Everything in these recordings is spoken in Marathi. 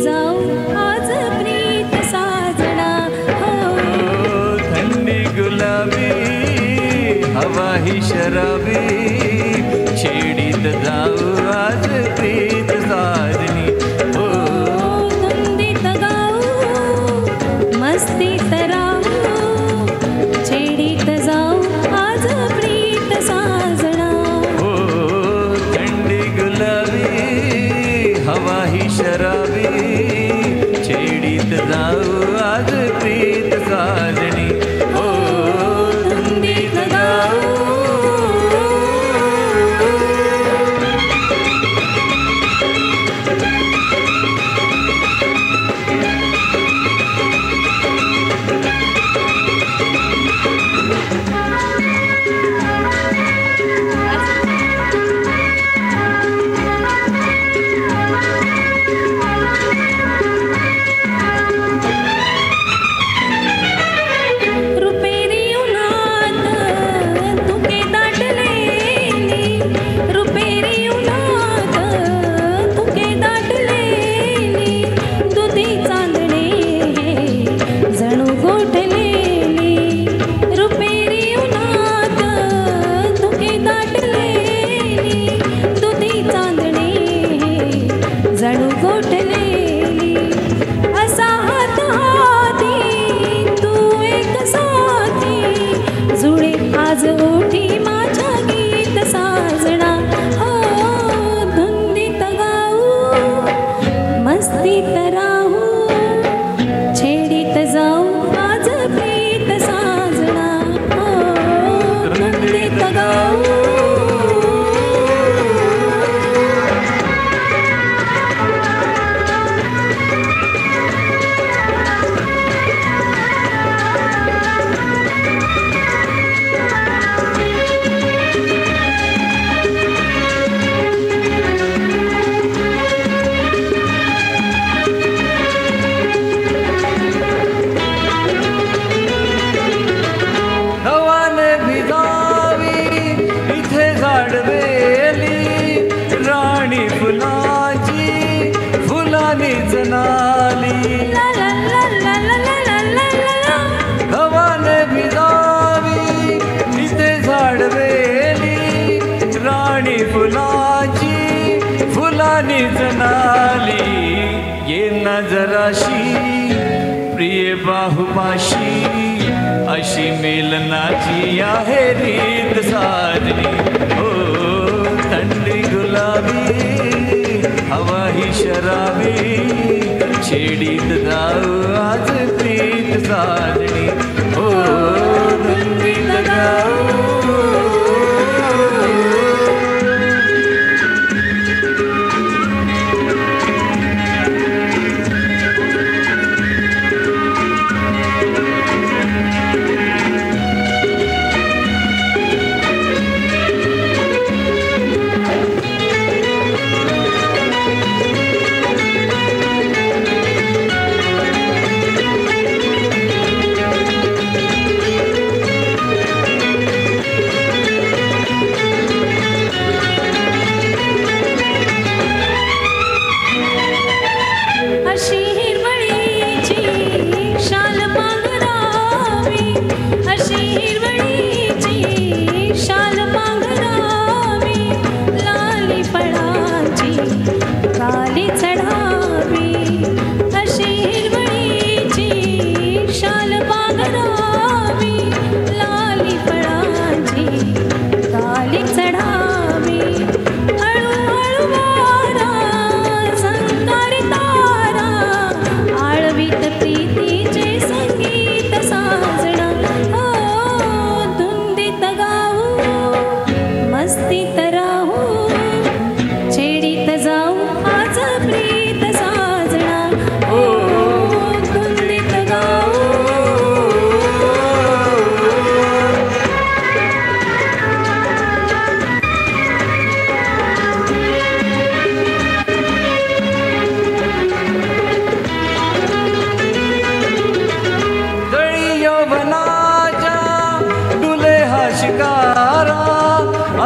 जाऊ आज प्रीत साजना हो. थंडी गुलाबी हवा ही शराबी छेडीत जाऊ आज प्रीत साजनी हो. धुंदीत गाऊ मस्तीत राहू छेडीत जाऊ आज प्रीत साजना हो. थंडी गुलाबी हवा ही शराबी छेडीत जाऊ आज प्रीत साजनी हो. धुंदीत गाऊ जराशी प्रिय बाहुपाशी अशी मेलनाची आहे रीत साजनी हो. थंडी गुलाबी हवा ही शराबी छेडीत जाऊ आज प्रीत साजनी हो. धुंदीत गाऊ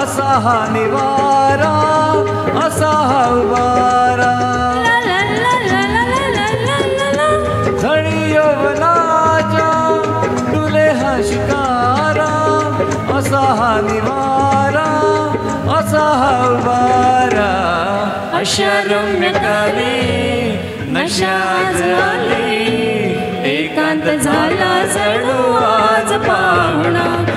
असा हा निवारा असा हा उबारा. ला ला ला ला ला अशा रम्य काली नशा आज आली, एकांत झाला जणू आज पाहुणा.